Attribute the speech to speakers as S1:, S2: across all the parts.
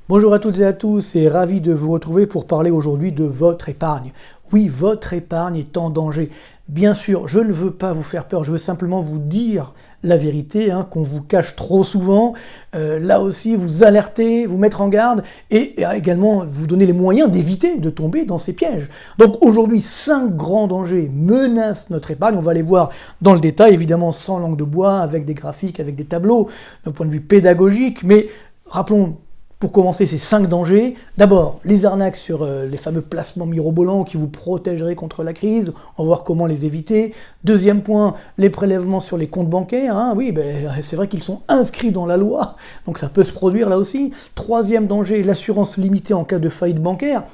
S1: Bonjour à toutes et à tous et ravi de vous retrouver pour parler aujourd'hui de votre épargne. Oui, votre épargne est en danger. Bien sûr, je ne veux pas vous faire peur, je veux simplement vous dire la vérité, qu'on vous cache trop souvent. Là aussi, vous alerter, vous mettre en garde et également vous donner les moyens d'éviter de tomber dans ces pièges. Donc aujourd'hui, 5 grands dangers menacent notre épargne. On va les voir dans le détail, évidemment sans langue de bois, avec des graphiques, avec des tableaux, d'un point de vue pédagogique. Mais rappelons pour commencer ces 5 dangers. D'abord, les arnaques sur les fameux placements mirobolants qui vous protégeraient contre la crise. On va voir comment les éviter. Deuxième point, les prélèvements sur les comptes bancaires. Oui, c'est vrai qu'ils sont inscrits dans la loi, donc ça peut se produire là aussi. Troisième danger, l'assurance limitée en cas de faillite bancaire.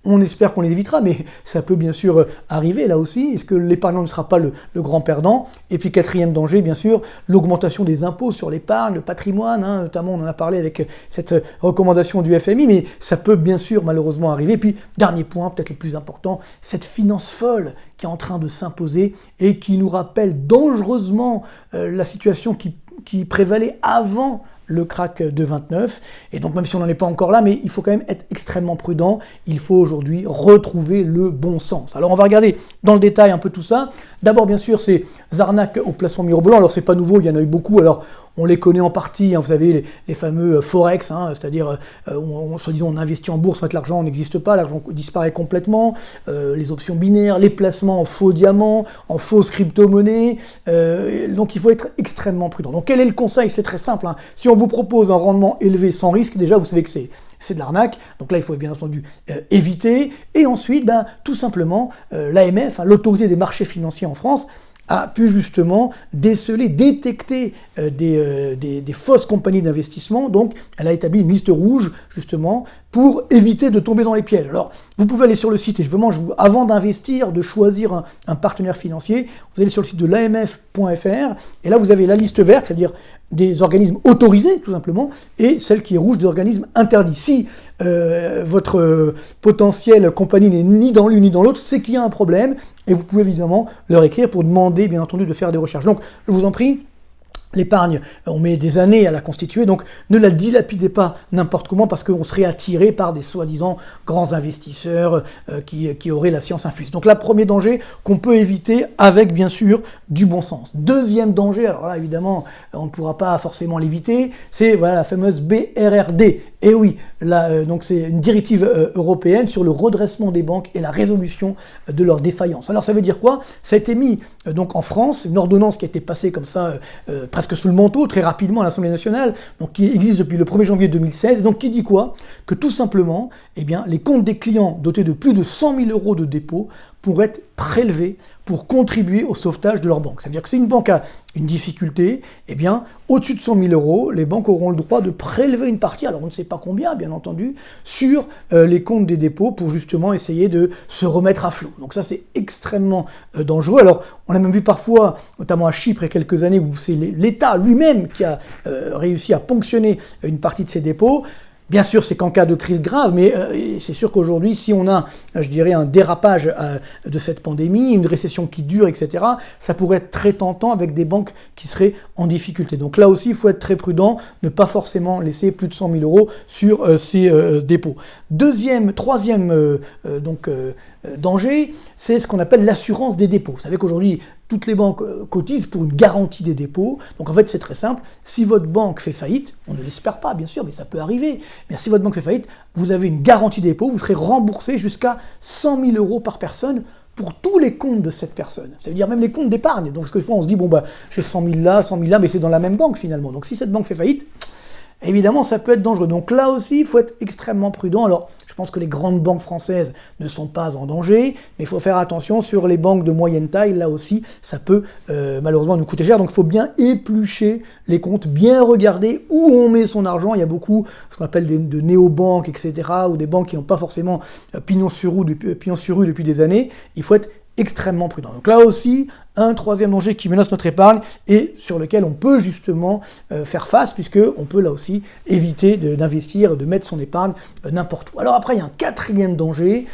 S1: On espère qu'on les évitera, mais ça peut bien sûr arriver là aussi. Est-ce que l'épargnant ne sera pas le grand perdant? Et puis quatrième danger, bien sûr, l'augmentation des impôts sur l'épargne, le patrimoine, notamment on en a parlé avec cette recommandation du FMI, mais ça peut bien sûr malheureusement arriver. Et puis dernier point, peut-être le plus important, cette finance folle qui est en train de s'imposer et qui nous rappelle dangereusement la situation qui prévalait avant le krach de 29, et donc même si on n'en est pas encore là, mais il faut quand même être extrêmement prudent, il faut aujourd'hui retrouver le bon sens. Alors on va regarder dans le détail un peu tout ça. D'abord bien sûr ces arnaques au placement mirobolant, alors c'est pas nouveau, il y en a eu beaucoup, alors on les connaît en partie, vous savez, les fameux forex, c'est-à-dire soi-disant on investit en bourse, en fait l'argent n'existe pas, l'argent disparaît complètement, les options binaires, les placements en faux diamants, en fausses crypto-monnaies, donc il faut être extrêmement prudent. Donc quel est le conseil? C'est très simple, si on vous propose un rendement élevé sans risque, déjà vous savez que c'est de l'arnaque, donc là il faut bien entendu éviter, et ensuite tout simplement l'AMF, l'autorité des marchés financiers en France, a pu justement détecter des fausses compagnies d'investissement. Donc elle a établi une liste rouge justement pour éviter de tomber dans les pièges. Alors vous pouvez aller sur le site, et avant d'investir, de choisir un partenaire financier, vous allez sur le site de l'AMF.fr, et là vous avez la liste verte, c'est-à-dire des organismes autorisés tout simplement, et celle qui est rouge des organismes interdits. Si votre potentielle compagnie n'est ni dans l'une ni dans l'autre, c'est qu'il y a un problème, et vous pouvez évidemment leur écrire pour demander bien entendu de faire des recherches. Donc je vous en prie, l'épargne, on met des années à la constituer, donc ne la dilapidez pas n'importe comment parce qu'on serait attiré par des soi-disant grands investisseurs qui auraient la science infuse. Donc là, premier danger qu'on peut éviter avec bien sûr du bon sens. Deuxième danger, alors là évidemment on ne pourra pas forcément l'éviter, c'est la fameuse BRRD. Et oui, donc c'est une directive européenne sur le redressement des banques et la résolution de leurs défaillances. Alors ça veut dire quoi? Ça a été mis donc en France, une ordonnance qui a été passée comme ça presque sous le manteau très rapidement à l'Assemblée nationale, donc qui existe depuis le 1er janvier 2016, et donc qui dit quoi? Que tout simplement, les comptes des clients dotés de plus de 100 000 € de dépôt pourraient être prélevés pour contribuer au sauvetage de leur banque. Ça veut dire que si une banque a une difficulté, au-dessus de 100 000 €, les banques auront le droit de prélever une partie, alors on ne sait pas combien, bien entendu, sur les comptes des dépôts pour justement essayer de se remettre à flot. Donc ça, c'est extrêmement dangereux. Alors, on a même vu parfois, notamment à Chypre il y a quelques années, où c'est l'État lui-même qui a réussi à ponctionner une partie de ces dépôts. Bien sûr, c'est qu'en cas de crise grave, mais c'est sûr qu'aujourd'hui, si on a, un dérapage de cette pandémie, une récession qui dure, etc., ça pourrait être très tentant avec des banques qui seraient en difficulté. Donc là aussi, il faut être très prudent, ne pas forcément laisser plus de 100 000 € sur ces dépôts. Troisième danger, c'est ce qu'on appelle l'assurance des dépôts. Vous savez qu'aujourd'hui, toutes les banques cotisent pour une garantie des dépôts. Donc en fait, c'est très simple. Si votre banque fait faillite, on ne l'espère pas, bien sûr, mais ça peut arriver. Mais si votre banque fait faillite, vous avez une garantie des dépôts, vous serez remboursé jusqu'à 100 000 € par personne pour tous les comptes de cette personne. Ça veut dire même les comptes d'épargne. Donc, ce que des fois, on se dit, j'ai 100 000 là, 100 000 là, mais c'est dans la même banque finalement. Donc, si cette banque fait faillite, évidemment, ça peut être dangereux. Donc là aussi, il faut être extrêmement prudent. Alors, je pense que les grandes banques françaises ne sont pas en danger, mais il faut faire attention sur les banques de moyenne taille. Là aussi, ça peut malheureusement nous coûter cher. Donc, il faut bien éplucher les comptes, bien regarder où on met son argent. Il y a beaucoup, ce qu'on appelle de néobanques, etc., ou des banques qui n'ont pas forcément pignon sur rue depuis des années. Il faut être extrêmement prudent. Donc là aussi, un troisième danger qui menace notre épargne et sur lequel on peut justement faire face, puisqu'on peut là aussi éviter d'investir, de mettre son épargne n'importe où. Alors après, il y a un quatrième danger,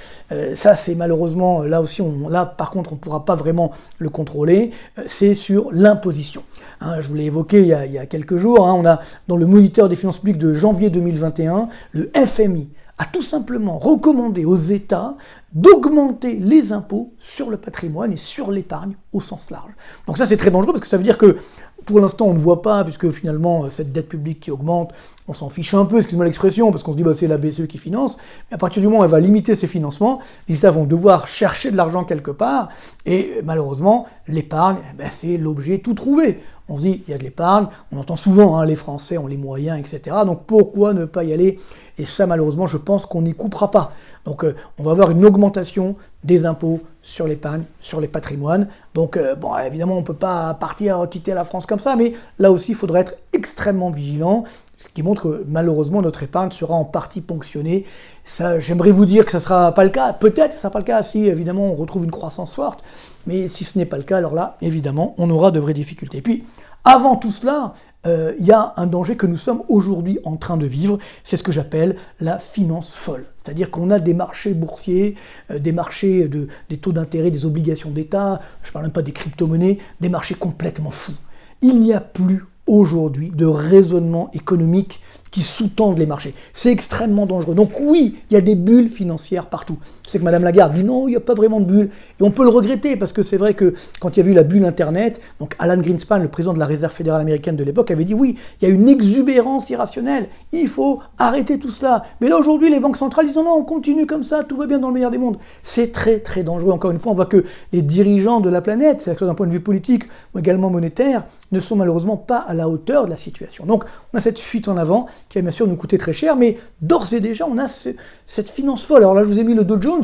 S1: ça c'est malheureusement, là aussi, là par contre on ne pourra pas vraiment le contrôler, c'est sur l'imposition. Hein, je vous l'ai évoqué il y a quelques jours, hein, on a dans le moniteur des finances publiques de janvier 2021, le FMI a tout simplement recommandé aux États d'augmenter les impôts sur le patrimoine et sur l'épargne au sens large. Donc ça c'est très dangereux parce que ça veut dire que pour l'instant on ne voit pas, puisque finalement cette dette publique qui augmente, on s'en fiche un peu, excuse-moi l'expression, parce qu'on se dit bah, c'est la BCE qui finance, mais à partir du moment où elle va limiter ses financements, les États vont devoir chercher de l'argent quelque part, et malheureusement l'épargne, ben, c'est l'objet tout trouvé. On se dit, il y a de l'épargne, on entend souvent, hein, les Français ont les moyens, etc. Donc pourquoi ne pas y aller? Et ça, malheureusement, je pense qu'on n'y coupera pas. Donc on va avoir une augmentation des impôts sur l'épargne, sur les patrimoines. Donc bon, évidemment, on ne peut pas partir, quitter la France comme ça, mais là aussi, il faudra être extrêmement vigilant, ce qui montre que malheureusement, notre épargne sera en partie ponctionnée. Ça, j'aimerais vous dire que ça ne sera pas le cas. Peut-être que ça ne sera pas le cas si, évidemment, on retrouve une croissance forte. Mais si ce n'est pas le cas, alors là, évidemment, on aura de vraies difficultés. Et puis, avant tout cela, il y a un danger que nous sommes aujourd'hui en train de vivre, c'est ce que j'appelle la finance folle. C'est-à-dire qu'on a des marchés boursiers, des marchés des taux d'intérêt, des obligations d'État, je ne parle même pas des crypto-monnaies, des marchés complètement fous. Il n'y a plus aujourd'hui de raisonnement économique qui sous-tendent les marchés. C'est extrêmement dangereux. Donc oui, il y a des bulles financières partout. Je sais que Madame Lagarde dit non, il n'y a pas vraiment de bulles. Et on peut le regretter, parce que c'est vrai que quand il y a eu la bulle Internet, donc Alan Greenspan, le président de la Réserve fédérale américaine de l'époque, avait dit oui, il y a une exubérance irrationnelle, il faut arrêter tout cela. Mais là aujourd'hui, les banques centrales disent non, on continue comme ça, tout va bien dans le meilleur des mondes. C'est très très dangereux. Encore une fois, on voit que les dirigeants de la planète, c'est-à-dire que ce soit d'un point de vue politique ou également monétaire, ne sont malheureusement pas à la hauteur de la situation. Donc on a cette fuite en avant qui va bien sûr nous coûter très cher, mais d'ores et déjà on a cette finance folle. Alors là je vous ai mis le Dow Jones,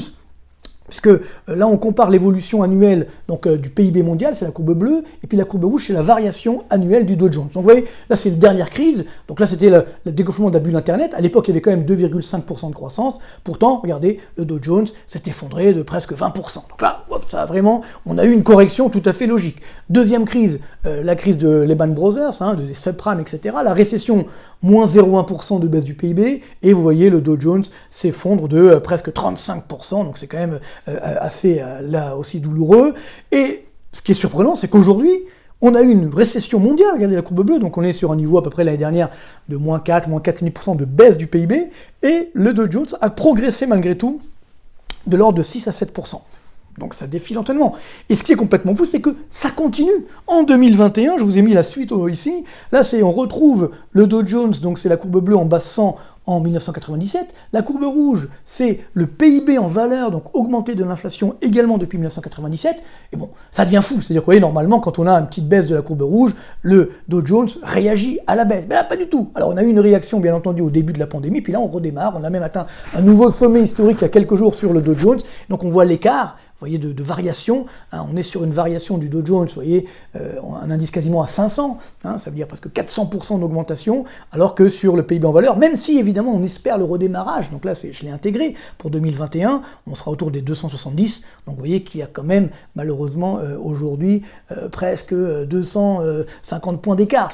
S1: puisque là on compare l'évolution annuelle donc, du PIB mondial, c'est la courbe bleue, et puis la courbe rouge c'est la variation annuelle du Dow Jones. Donc vous voyez, là c'est la dernière crise, donc là c'était le dégonflement de la bulle Internet, à l'époque il y avait quand même 2,5% de croissance, pourtant regardez, le Dow Jones s'est effondré de presque 20%. Donc là, hop, ça a vraiment, on a eu une correction tout à fait logique. Deuxième crise, la crise de Lehman Brothers, hein, des subprimes, etc., la récession, moins 0,1% de baisse du PIB, et vous voyez le Dow Jones s'effondre de presque 35%, donc c'est quand même assez là aussi douloureux. Et ce qui est surprenant, c'est qu'aujourd'hui, on a eu une récession mondiale, regardez la courbe bleue, donc on est sur un niveau à peu près l'année dernière de moins 4, moins 4,5% de baisse du PIB, et le Dow Jones a progressé malgré tout de l'ordre de 6 à 7%. Donc ça défile lentement. Et ce qui est complètement fou, c'est que ça continue. En 2021, je vous ai mis la suite ici, là on retrouve le Dow Jones, donc c'est la courbe bleue en base 100 en 1997. La courbe rouge, c'est le PIB en valeur, donc augmenté de l'inflation également depuis 1997. Et bon, ça devient fou. C'est-à-dire que, vous voyez, normalement, quand on a une petite baisse de la courbe rouge, le Dow Jones réagit à la baisse. Mais là, pas du tout. Alors, on a eu une réaction, bien entendu, au début de la pandémie, puis là, on redémarre. On a même atteint un nouveau sommet historique il y a quelques jours sur le Dow Jones. Donc, on voit l'écart, vous voyez, de variation. Hein, on est sur une variation du Dow Jones, vous voyez, un indice quasiment à 500. Hein, ça veut dire presque 400% d'augmentation, alors que sur le PIB en valeur, même si, évidemment, on espère le redémarrage, donc là je l'ai intégré pour 2021, on sera autour des 270, donc vous voyez qu'il y a quand même malheureusement aujourd'hui presque 250 points d'écart.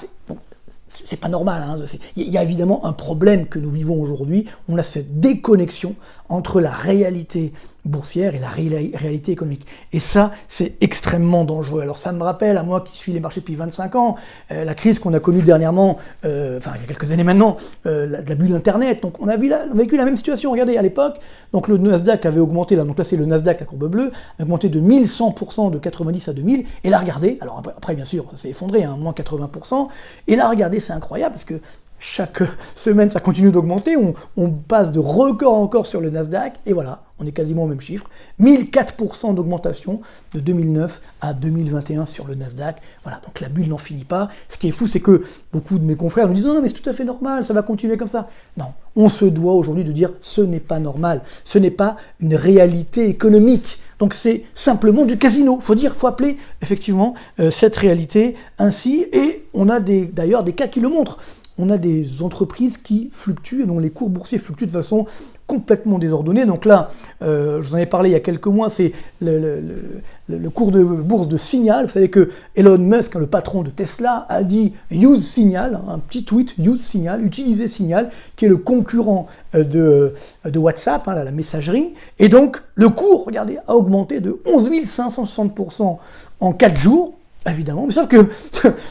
S1: C'est pas normal, hein. Il y a évidemment un problème que nous vivons aujourd'hui, on a cette déconnexion entre la réalité boursière et la réalité économique. Et ça, c'est extrêmement dangereux. Alors ça me rappelle, à moi qui suis les marchés depuis 25 ans, la crise qu'on a connue dernièrement, il y a quelques années maintenant, la bulle Internet. Donc on a vécu la même situation. Regardez, à l'époque, donc le Nasdaq avait augmenté, là, donc là c'est le Nasdaq, la courbe bleue, a augmenté de 1100% de 90 à 2000. Et là, regardez, alors après bien sûr, ça s'est effondré, hein, moins 80%. Et là, regardez, c'est incroyable parce que chaque semaine, ça continue d'augmenter, on passe de record encore sur le Nasdaq, et voilà, on est quasiment au même chiffre, 1004% d'augmentation de 2009 à 2021 sur le Nasdaq, voilà, donc la bulle n'en finit pas. Ce qui est fou, c'est que beaucoup de mes confrères nous disent non, mais c'est tout à fait normal, ça va continuer comme ça. Non, on se doit aujourd'hui de dire ce n'est pas normal, ce n'est pas une réalité économique. Donc c'est simplement du casino. Faut appeler effectivement cette réalité ainsi, et on a d'ailleurs des cas qui le montrent. on a des entreprises qui fluctuent, et dont les cours boursiers fluctuent de façon complètement désordonnée. Donc là, je vous en ai parlé il y a quelques mois, c'est le cours de bourse de Signal. Vous savez que Elon Musk, le patron de Tesla, a dit « use Signal », un petit tweet « use Signal », utilisez Signal, qui est le concurrent de WhatsApp, la messagerie. Et donc, le cours, regardez, a augmenté de 11 560% en 4 jours. Évidemment, mais sauf que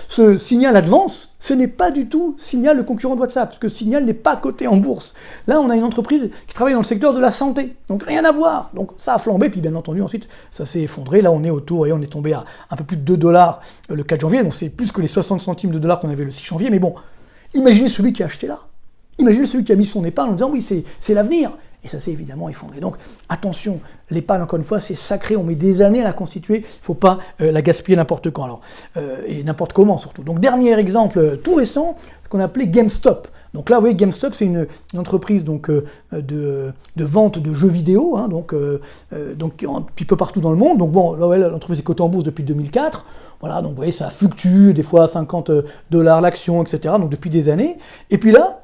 S1: ce Signal Advance, ce n'est pas du tout Signal, le concurrent de WhatsApp, parce que Signal n'est pas coté en bourse. Là, on a une entreprise qui travaille dans le secteur de la santé, donc rien à voir. Donc ça a flambé, puis bien entendu, ensuite, ça s'est effondré. Là, on est autour, et on est tombé à un peu plus de 2 $ le 4 janvier, donc c'est plus que les 60 centimes de dollars qu'on avait le 6 janvier, mais bon, imaginez celui qui a acheté là. Imaginez celui qui a mis son épargne en disant, oui, c'est l'avenir. Et ça s'est évidemment effondré. Donc attention, l'épargne, encore une fois, c'est sacré, on met des années à la constituer, il ne faut pas la gaspiller n'importe quand, alors, et n'importe comment surtout. Donc dernier exemple tout récent, ce qu'on a appelé GameStop. Donc là, vous voyez, GameStop, c'est une entreprise donc, de vente de jeux vidéo, donc un petit peu partout dans le monde. Donc bon, là, ouais, l'entreprise est cotée en bourse depuis 2004. Voilà, donc vous voyez, ça fluctue, des fois à 50 $ l'action, etc. Donc depuis des années. Et puis là,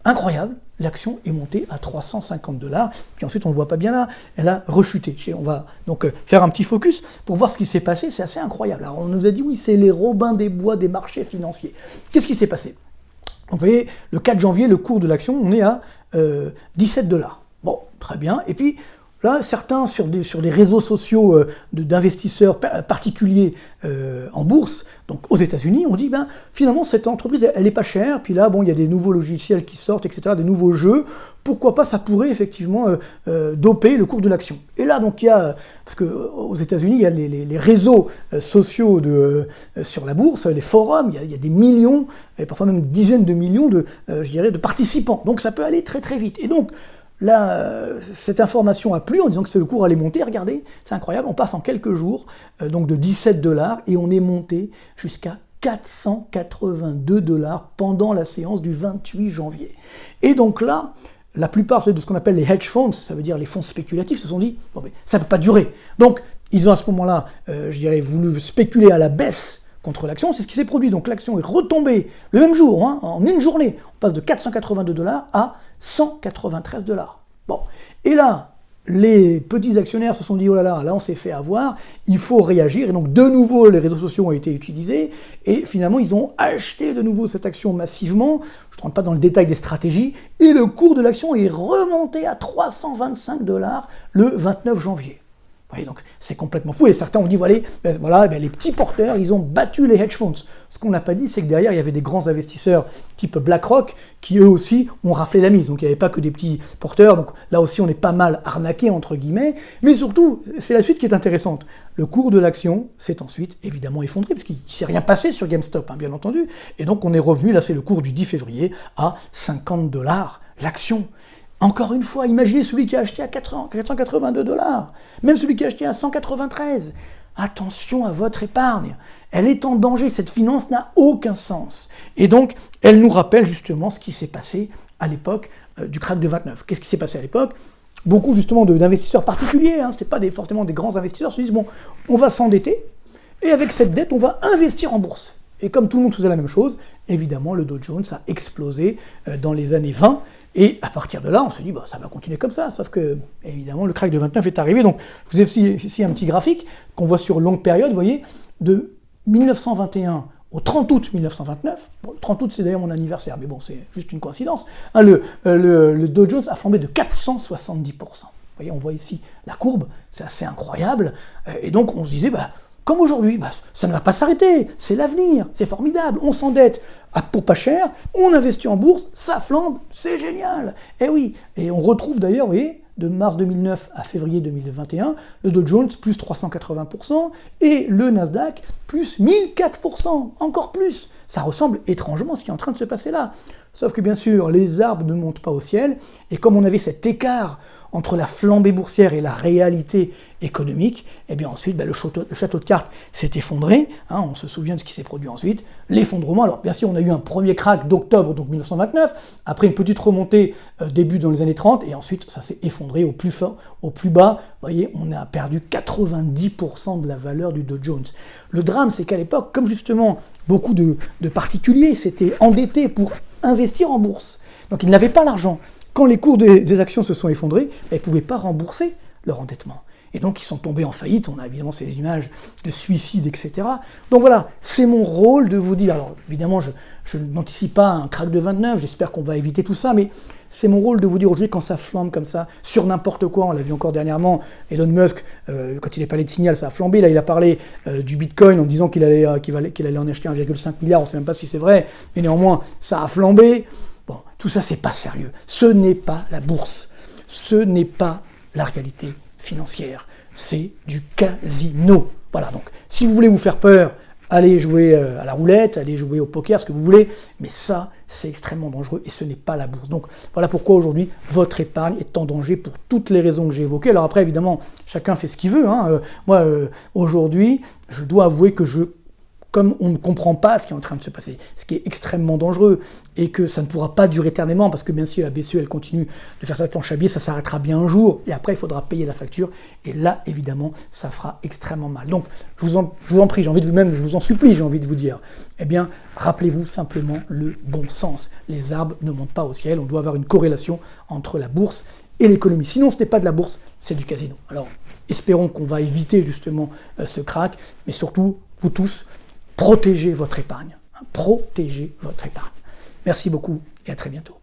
S1: incroyable, l'action est montée à 350 $, puis ensuite on ne le voit pas bien là, elle a rechuté. On va donc faire un petit focus pour voir ce qui s'est passé, c'est assez incroyable. Alors on nous a dit oui, c'est les Robins des Bois des marchés financiers. Qu'est-ce qui s'est passé? Donc, vous voyez, le 4 janvier, le cours de l'action, on est à 17 $. Bon, très bien, et puis là, certains sur des réseaux sociaux d'investisseurs particuliers en bourse, donc aux États-Unis, ont dit ben finalement cette entreprise elle est pas chère. Puis là bon il y a des nouveaux logiciels qui sortent, etc., des nouveaux jeux. Pourquoi pas ça pourrait effectivement doper le cours de l'action. Et là donc il y a parce que aux États-Unis il y a les réseaux sociaux sur la bourse, les forums, il y a des millions et parfois même des dizaines de millions de de participants. Donc ça peut aller très très vite. Et donc là, cette information a plu en disant que le cours allait monter. Regardez, c'est incroyable, on passe en quelques jours donc de 17 $ et on est monté jusqu'à 482 $ pendant la séance du 28 janvier. Et donc là, la plupart de ce qu'on appelle les hedge funds, ça veut dire les fonds spéculatifs, se sont dit bon, mais ça ne peut pas durer. Donc ils ont à ce moment-là, voulu spéculer à la baisse contre l'action, c'est ce qui s'est produit. Donc l'action est retombée le même jour, en une journée. On passe de 482 $ à 193 $. Bon, et là, les petits actionnaires se sont dit, oh là on s'est fait avoir, il faut réagir. Et donc de nouveau, les réseaux sociaux ont été utilisés, et finalement, ils ont acheté de nouveau cette action massivement. Je ne rentre pas dans le détail des stratégies, et le cours de l'action est remonté à 325 $ le 29 janvier. Vous voyez, donc c'est complètement fou, et certains ont dit, voilà, les petits porteurs, ils ont battu les hedge funds. Ce qu'on n'a pas dit, c'est que derrière, il y avait des grands investisseurs type BlackRock, qui eux aussi ont raflé la mise, donc il n'y avait pas que des petits porteurs, donc là aussi on est pas mal arnaqué, entre guillemets, mais surtout, c'est la suite qui est intéressante. Le cours de l'action s'est ensuite évidemment effondré, puisqu'il ne s'est rien passé sur GameStop, bien entendu, et donc on est revenu, là c'est le cours du 10 février, à 50 $ l'action. Encore une fois, imaginez celui qui a acheté à 482 $, même celui qui a acheté à 193. Attention à votre épargne, elle est en danger, cette finance n'a aucun sens. Et donc, elle nous rappelle justement ce qui s'est passé à l'époque du krach de 29. Qu'est-ce qui s'est passé à l'époque? Beaucoup justement d'investisseurs particuliers, ce n'était pas forcément des grands investisseurs, se disent bon, on va s'endetter, et avec cette dette, on va investir en bourse. Et comme tout le monde faisait la même chose, évidemment, le Dow Jones a explosé dans les années 20, et à partir de là, on se dit, ça va continuer comme ça, sauf que, évidemment, le krach de 29 est arrivé. Donc, je vous ai ici un petit graphique qu'on voit sur longue période, vous voyez, de 1921 au 30 août 1929, bon, le 30 août c'est d'ailleurs mon anniversaire, mais bon, c'est juste une coïncidence, le Dow Jones a flambé de 470%. Vous voyez, on voit ici la courbe, c'est assez incroyable, et donc on se disait, comme aujourd'hui, ça ne va pas s'arrêter, c'est l'avenir, c'est formidable, on s'endette pour pas cher, on investit en bourse, ça flambe, c'est génial. Et oui, et on retrouve d'ailleurs, vous voyez, de mars 2009 à février 2021, le Dow Jones plus 380% et le Nasdaq plus 1004%, encore plus. Ça ressemble étrangement à ce qui est en train de se passer là. Sauf que bien sûr, les arbres ne montent pas au ciel, et comme on avait cet écart entre la flambée boursière et la réalité économique, et bien ensuite, le château de cartes s'est effondré, on se souvient de ce qui s'est produit ensuite, l'effondrement. Alors bien sûr, on a eu un premier krach d'octobre, donc 1929, après une petite remontée début dans les années 30, et ensuite ça s'est effondré au plus fort, au plus bas. Vous voyez, on a perdu 90% de la valeur du Dow Jones. Le drame, c'est qu'à l'époque, comme justement beaucoup de particuliers s'étaient endettés pour investir en bourse. Donc ils n'avaient pas l'argent. Quand les cours des actions se sont effondrés, ils ne pouvaient pas rembourser leur endettement. Et donc ils sont tombés en faillite, on a évidemment ces images de suicide, etc. Donc voilà, c'est mon rôle de vous dire, alors évidemment je n'anticipe pas un crack de 29, j'espère qu'on va éviter tout ça, mais c'est mon rôle de vous dire aujourd'hui quand ça flambe comme ça, sur n'importe quoi, on l'a vu encore dernièrement, Elon Musk, quand il est parlé de Signal, ça a flambé, là il a parlé du Bitcoin en disant qu'il allait en acheter 1,5 milliard, on ne sait même pas si c'est vrai, mais néanmoins ça a flambé. Bon, tout ça c'est pas sérieux, ce n'est pas la bourse, ce n'est pas la réalité financière, c'est du casino. Voilà, donc si vous voulez vous faire peur, allez jouer à la roulette, allez jouer au poker, ce que vous voulez, mais ça, c'est extrêmement dangereux et ce n'est pas la bourse. Donc voilà pourquoi aujourd'hui, votre épargne est en danger pour toutes les raisons que j'ai évoquées. Alors après, évidemment, chacun fait ce qu'il veut. Moi, aujourd'hui, je dois avouer que comme on ne comprend pas ce qui est en train de se passer, ce qui est extrêmement dangereux, et que ça ne pourra pas durer éternellement, parce que bien sûr la BCE, elle continue de faire sa planche à billets, ça s'arrêtera bien un jour, et après il faudra payer la facture, et là, évidemment, ça fera extrêmement mal. Donc, je vous en prie, je vous en supplie, j'ai envie de vous dire, eh bien, rappelez-vous simplement le bon sens. Les arbres ne montent pas au ciel, on doit avoir une corrélation entre la bourse et l'économie. Sinon, ce n'est pas de la bourse, c'est du casino. Alors, espérons qu'on va éviter justement ce crack, mais surtout, vous tous, protégez votre épargne. Protégez votre épargne. Merci beaucoup et à très bientôt.